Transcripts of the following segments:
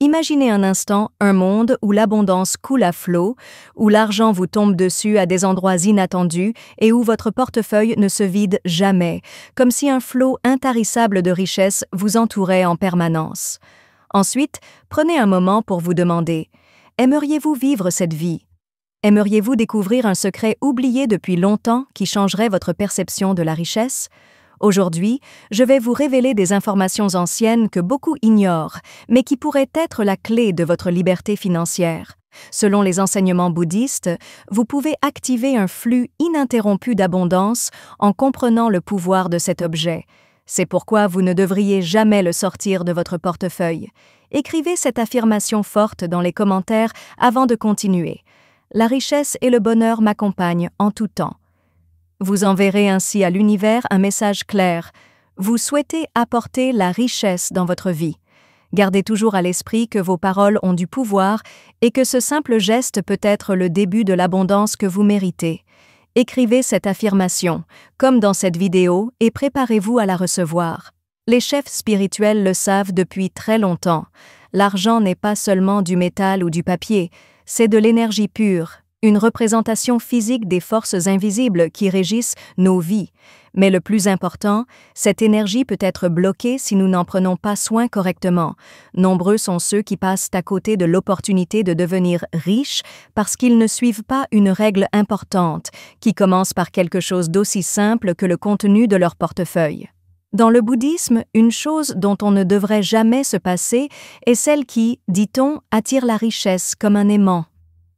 Imaginez un instant un monde où l'abondance coule à flot, où l'argent vous tombe dessus à des endroits inattendus et où votre portefeuille ne se vide jamais, comme si un flot intarissable de richesses vous entourait en permanence. Ensuite, prenez un moment pour vous demander: aimeriez-vous vivre cette vie? Aimeriez-vous découvrir un secret oublié depuis longtemps qui changerait votre perception de la richesse? Aujourd'hui, je vais vous révéler des informations anciennes que beaucoup ignorent, mais qui pourraient être la clé de votre liberté financière. Selon les enseignements bouddhistes, vous pouvez activer un flux ininterrompu d'abondance en comprenant le pouvoir de cet objet. C'est pourquoi vous ne devriez jamais le sortir de votre portefeuille. Écrivez cette affirmation forte dans les commentaires avant de continuer. La richesse et le bonheur m'accompagnent en tout temps. Vous enverrez ainsi à l'univers un message clair. Vous souhaitez apporter la richesse dans votre vie. Gardez toujours à l'esprit que vos paroles ont du pouvoir et que ce simple geste peut être le début de l'abondance que vous méritez. Écrivez cette affirmation, comme dans cette vidéo, et préparez-vous à la recevoir. Les chefs spirituels le savent depuis très longtemps. L'argent n'est pas seulement du métal ou du papier, c'est de l'énergie pure. Une représentation physique des forces invisibles qui régissent nos vies. Mais le plus important, cette énergie peut être bloquée si nous n'en prenons pas soin correctement. Nombreux sont ceux qui passent à côté de l'opportunité de devenir riches parce qu'ils ne suivent pas une règle importante, qui commence par quelque chose d'aussi simple que le contenu de leur portefeuille. Dans le bouddhisme, une chose dont on ne devrait jamais se passer est celle qui, dit-on, attire la richesse comme un aimant.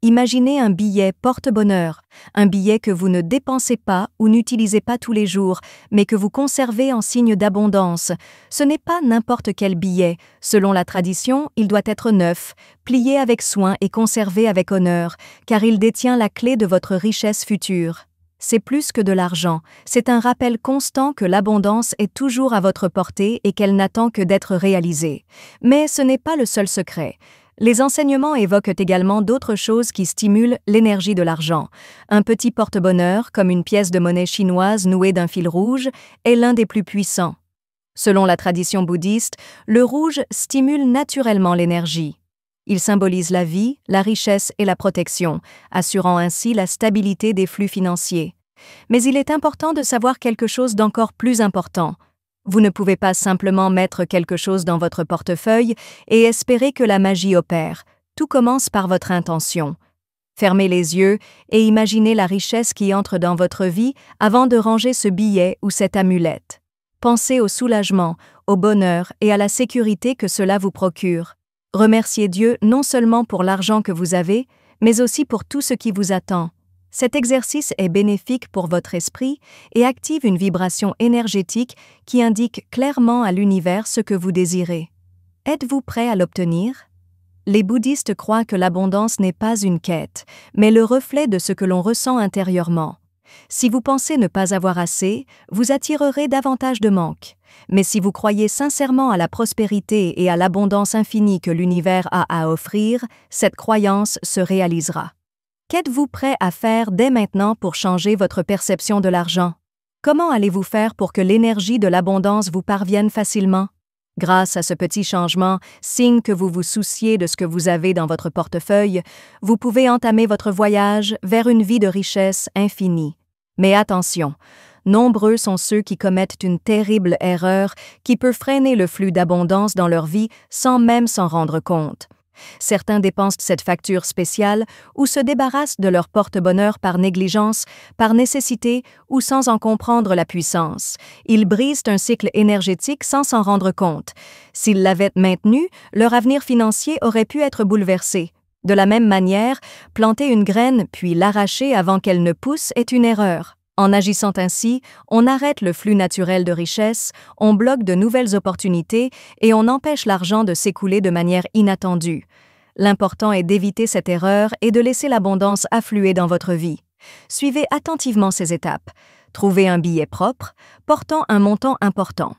Imaginez un billet porte-bonheur, un billet que vous ne dépensez pas ou n'utilisez pas tous les jours, mais que vous conservez en signe d'abondance. Ce n'est pas n'importe quel billet. Selon la tradition, il doit être neuf, plié avec soin et conservé avec honneur, car il détient la clé de votre richesse future. C'est plus que de l'argent, c'est un rappel constant que l'abondance est toujours à votre portée et qu'elle n'attend que d'être réalisée. Mais ce n'est pas le seul secret. Les enseignements évoquent également d'autres choses qui stimulent l'énergie de l'argent. Un petit porte-bonheur, comme une pièce de monnaie chinoise nouée d'un fil rouge, est l'un des plus puissants. Selon la tradition bouddhiste, le rouge stimule naturellement l'énergie. Il symbolise la vie, la richesse et la protection, assurant ainsi la stabilité des flux financiers. Mais il est important de savoir quelque chose d'encore plus important. Vous ne pouvez pas simplement mettre quelque chose dans votre portefeuille et espérer que la magie opère. Tout commence par votre intention. Fermez les yeux et imaginez la richesse qui entre dans votre vie avant de ranger ce billet ou cette amulette. Pensez au soulagement, au bonheur et à la sécurité que cela vous procure. Remerciez Dieu non seulement pour l'argent que vous avez, mais aussi pour tout ce qui vous attend. Cet exercice est bénéfique pour votre esprit et active une vibration énergétique qui indique clairement à l'univers ce que vous désirez. Êtes-vous prêt à l'obtenir? Les bouddhistes croient que l'abondance n'est pas une quête, mais le reflet de ce que l'on ressent intérieurement. Si vous pensez ne pas avoir assez, vous attirerez davantage de manque. Mais si vous croyez sincèrement à la prospérité et à l'abondance infinie que l'univers a à offrir, cette croyance se réalisera. Qu'êtes-vous prêt à faire dès maintenant pour changer votre perception de l'argent? Comment allez-vous faire pour que l'énergie de l'abondance vous parvienne facilement? Grâce à ce petit changement, signe que vous vous souciez de ce que vous avez dans votre portefeuille, vous pouvez entamer votre voyage vers une vie de richesse infinie. Mais attention, nombreux sont ceux qui commettent une terrible erreur qui peut freiner le flux d'abondance dans leur vie sans même s'en rendre compte. Certains dépensent cette facture spéciale ou se débarrassent de leur porte-bonheur par négligence, par nécessité ou sans en comprendre la puissance. Ils brisent un cycle énergétique sans s'en rendre compte. S'ils l'avaient maintenu, leur avenir financier aurait pu être bouleversé. De la même manière, planter une graine puis l'arracher avant qu'elle ne pousse est une erreur. En agissant ainsi, on arrête le flux naturel de richesse, on bloque de nouvelles opportunités et on empêche l'argent de s'écouler de manière inattendue. L'important est d'éviter cette erreur et de laisser l'abondance affluer dans votre vie. Suivez attentivement ces étapes. Trouvez un billet propre, portant un montant important.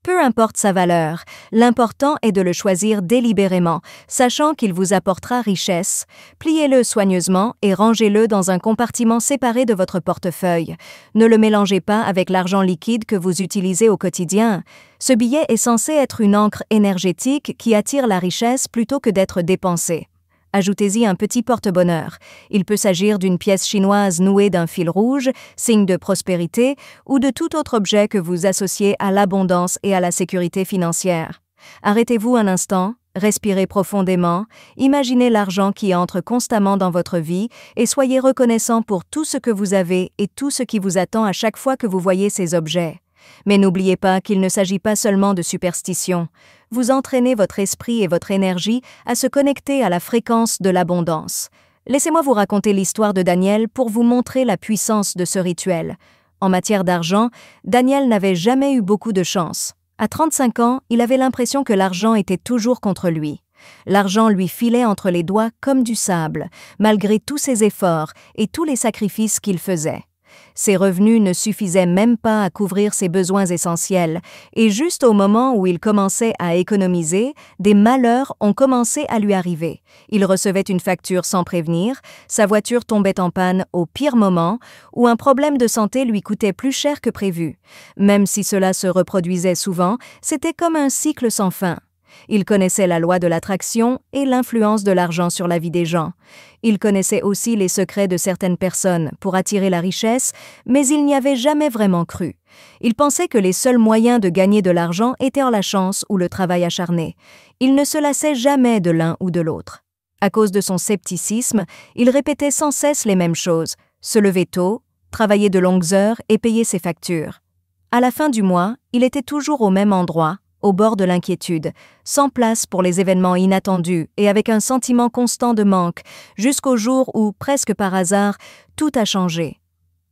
Peu importe sa valeur, l'important est de le choisir délibérément, sachant qu'il vous apportera richesse. Pliez-le soigneusement et rangez-le dans un compartiment séparé de votre portefeuille. Ne le mélangez pas avec l'argent liquide que vous utilisez au quotidien. Ce billet est censé être une encre énergétique qui attire la richesse plutôt que d'être dépensé. Ajoutez-y un petit porte-bonheur. Il peut s'agir d'une pièce chinoise nouée d'un fil rouge, signe de prospérité, ou de tout autre objet que vous associez à l'abondance et à la sécurité financière. Arrêtez-vous un instant, respirez profondément, imaginez l'argent qui entre constamment dans votre vie et soyez reconnaissant pour tout ce que vous avez et tout ce qui vous attend à chaque fois que vous voyez ces objets. Mais n'oubliez pas qu'il ne s'agit pas seulement de superstition. Vous entraînez votre esprit et votre énergie à se connecter à la fréquence de l'abondance. Laissez-moi vous raconter l'histoire de Daniel pour vous montrer la puissance de ce rituel. En matière d'argent, Daniel n'avait jamais eu beaucoup de chance. À 35 ans, il avait l'impression que l'argent était toujours contre lui. L'argent lui filait entre les doigts comme du sable, malgré tous ses efforts et tous les sacrifices qu'il faisait. Ses revenus ne suffisaient même pas à couvrir ses besoins essentiels, et juste au moment où il commençait à économiser, des malheurs ont commencé à lui arriver. Il recevait une facture sans prévenir, sa voiture tombait en panne au pire moment, ou un problème de santé lui coûtait plus cher que prévu. Même si cela se reproduisait souvent, c'était comme un cycle sans fin. Il connaissait la loi de l'attraction et l'influence de l'argent sur la vie des gens. Il connaissait aussi les secrets de certaines personnes pour attirer la richesse, mais il n'y avait jamais vraiment cru. Il pensait que les seuls moyens de gagner de l'argent étaient la chance ou le travail acharné. Il ne se lassait jamais de l'un ou de l'autre. À cause de son scepticisme, il répétait sans cesse les mêmes choses, se lever tôt, travailler de longues heures et payer ses factures. À la fin du mois, il était toujours au même endroit, au bord de l'inquiétude, sans place pour les événements inattendus et avec un sentiment constant de manque, jusqu'au jour où, presque par hasard, tout a changé.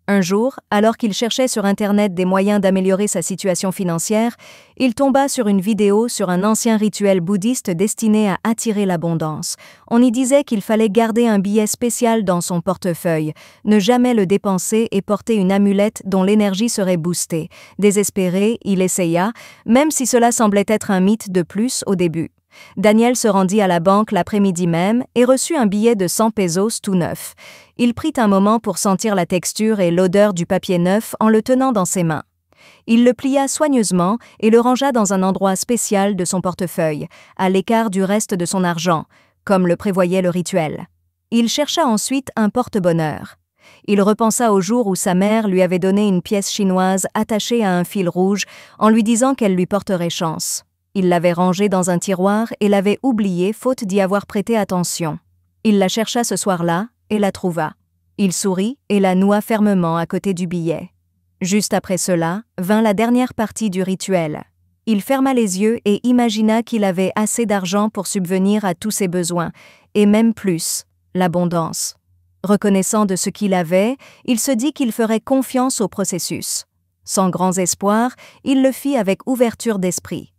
Un jour, alors qu'il cherchait sur Internet des moyens d'améliorer sa situation financière, il tomba sur une vidéo sur un ancien rituel bouddhiste destiné à attirer l'abondance. On y disait qu'il fallait garder un billet spécial dans son portefeuille, ne jamais le dépenser et porter une amulette dont l'énergie serait boostée. Désespéré, il essaya, même si cela semblait être un mythe de plus au début. Daniel se rendit à la banque l'après-midi même et reçut un billet de 100 pesos tout neuf. Il prit un moment pour sentir la texture et l'odeur du papier neuf en le tenant dans ses mains. Il le plia soigneusement et le rangea dans un endroit spécial de son portefeuille, à l'écart du reste de son argent, comme le prévoyait le rituel. Il chercha ensuite un porte-bonheur. Il repensa au jour où sa mère lui avait donné une pièce chinoise attachée à un fil rouge en lui disant qu'elle lui porterait chance. Il l'avait rangée dans un tiroir et l'avait oubliée faute d'y avoir prêté attention. Il la chercha ce soir-là et la trouva. Il sourit et la noua fermement à côté du billet. Juste après cela, vint la dernière partie du rituel. Il ferma les yeux et imagina qu'il avait assez d'argent pour subvenir à tous ses besoins, et même plus, l'abondance. Reconnaissant de ce qu'il avait, il se dit qu'il ferait confiance au processus. Sans grands espoirs, il le fit avec ouverture d'esprit.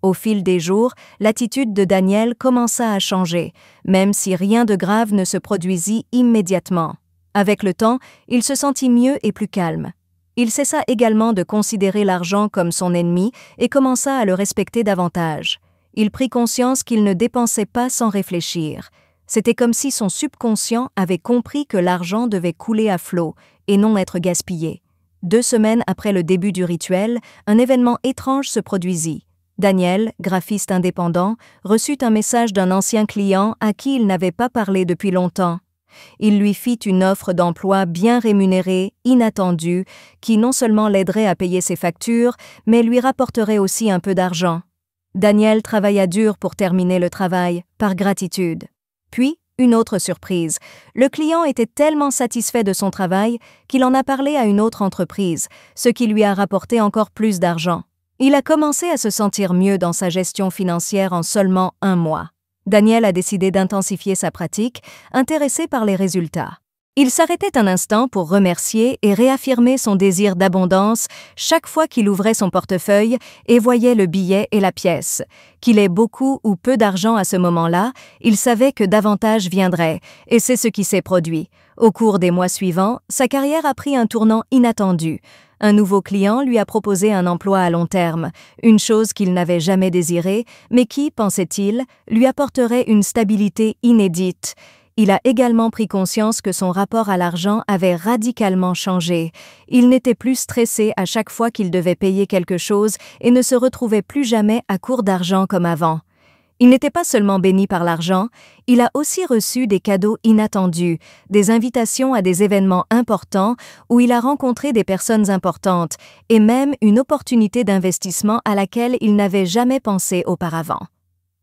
Au fil des jours, l'attitude de Daniel commença à changer, même si rien de grave ne se produisit immédiatement. Avec le temps, il se sentit mieux et plus calme. Il cessa également de considérer l'argent comme son ennemi et commença à le respecter davantage. Il prit conscience qu'il ne dépensait pas sans réfléchir. C'était comme si son subconscient avait compris que l'argent devait couler à flot et non être gaspillé. 2 semaines après le début du rituel, un événement étrange se produisit. Daniel, graphiste indépendant, reçut un message d'un ancien client à qui il n'avait pas parlé depuis longtemps. Il lui fit une offre d'emploi bien rémunérée, inattendue, qui non seulement l'aiderait à payer ses factures, mais lui rapporterait aussi un peu d'argent. Daniel travailla dur pour terminer le travail, par gratitude. Puis, une autre surprise. Le client était tellement satisfait de son travail qu'il en a parlé à une autre entreprise, ce qui lui a rapporté encore plus d'argent. Il a commencé à se sentir mieux dans sa gestion financière en seulement 1 mois. Daniel a décidé d'intensifier sa pratique, intéressé par les résultats. Il s'arrêtait un instant pour remercier et réaffirmer son désir d'abondance chaque fois qu'il ouvrait son portefeuille et voyait le billet et la pièce. Qu'il ait beaucoup ou peu d'argent à ce moment-là, il savait que davantage viendrait, et c'est ce qui s'est produit. Au cours des mois suivants, sa carrière a pris un tournant inattendu. Un nouveau client lui a proposé un emploi à long terme, une chose qu'il n'avait jamais désirée, mais qui, pensait-il, lui apporterait une stabilité inédite. Il a également pris conscience que son rapport à l'argent avait radicalement changé. Il n'était plus stressé à chaque fois qu'il devait payer quelque chose et ne se retrouvait plus jamais à court d'argent comme avant. Il n'était pas seulement béni par l'argent, il a aussi reçu des cadeaux inattendus, des invitations à des événements importants où il a rencontré des personnes importantes et même une opportunité d'investissement à laquelle il n'avait jamais pensé auparavant.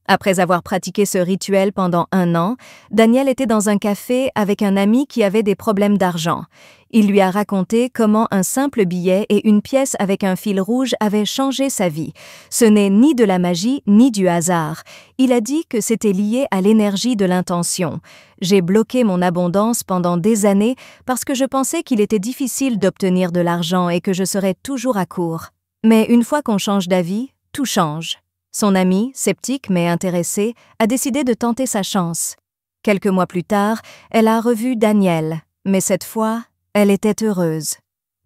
Après avoir pratiqué ce rituel pendant 1 an, Daniel était dans un café avec un ami qui avait des problèmes d'argent. Il lui a raconté comment un simple billet et une pièce avec un fil rouge avaient changé sa vie. Ce n'est ni de la magie ni du hasard. Il a dit que c'était lié à l'énergie de l'intention. J'ai bloqué mon abondance pendant des années parce que je pensais qu'il était difficile d'obtenir de l'argent et que je serais toujours à court. Mais une fois qu'on change d'avis, tout change. Son ami, sceptique mais intéressé, a décidé de tenter sa chance. Quelques mois plus tard, elle a revu Daniel, mais cette fois, elle était heureuse.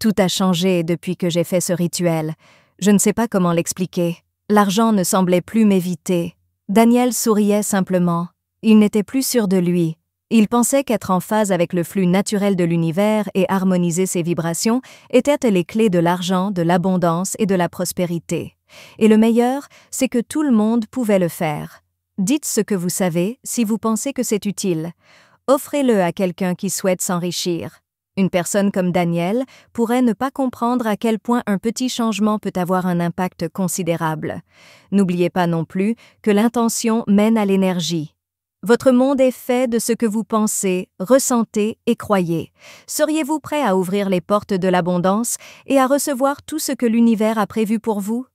Tout a changé depuis que j'ai fait ce rituel. Je ne sais pas comment l'expliquer. L'argent ne semblait plus m'éviter. Daniel souriait simplement. Il n'était plus sûr de lui. Il pensait qu'être en phase avec le flux naturel de l'univers et harmoniser ses vibrations étaient les clés de l'argent, de l'abondance et de la prospérité. Et le meilleur, c'est que tout le monde pouvait le faire. Dites ce que vous savez si vous pensez que c'est utile. Offrez-le à quelqu'un qui souhaite s'enrichir. Une personne comme Daniel pourrait ne pas comprendre à quel point un petit changement peut avoir un impact considérable. N'oubliez pas non plus que l'intention mène à l'énergie. Votre monde est fait de ce que vous pensez, ressentez et croyez. Seriez-vous prêt à ouvrir les portes de l'abondance et à recevoir tout ce que l'univers a prévu pour vous?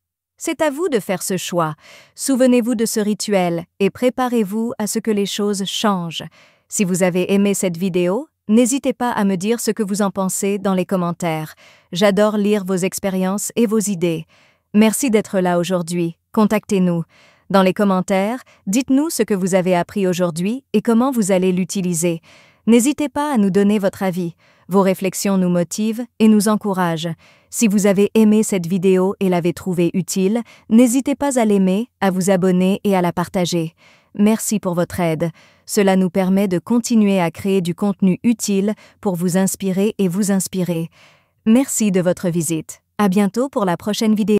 C'est à vous de faire ce choix. Souvenez-vous de ce rituel et préparez-vous à ce que les choses changent. Si vous avez aimé cette vidéo, n'hésitez pas à me dire ce que vous en pensez dans les commentaires. J'adore lire vos expériences et vos idées. Merci d'être là aujourd'hui. Contactez-nous. Dans les commentaires, dites-nous ce que vous avez appris aujourd'hui et comment vous allez l'utiliser. N'hésitez pas à nous donner votre avis. Vos réflexions nous motivent et nous encouragent. Si vous avez aimé cette vidéo et l'avez trouvée utile, n'hésitez pas à l'aimer, à vous abonner et à la partager. Merci pour votre aide. Cela nous permet de continuer à créer du contenu utile pour vous inspirer et vous inspirer. Merci de votre visite. À bientôt pour la prochaine vidéo.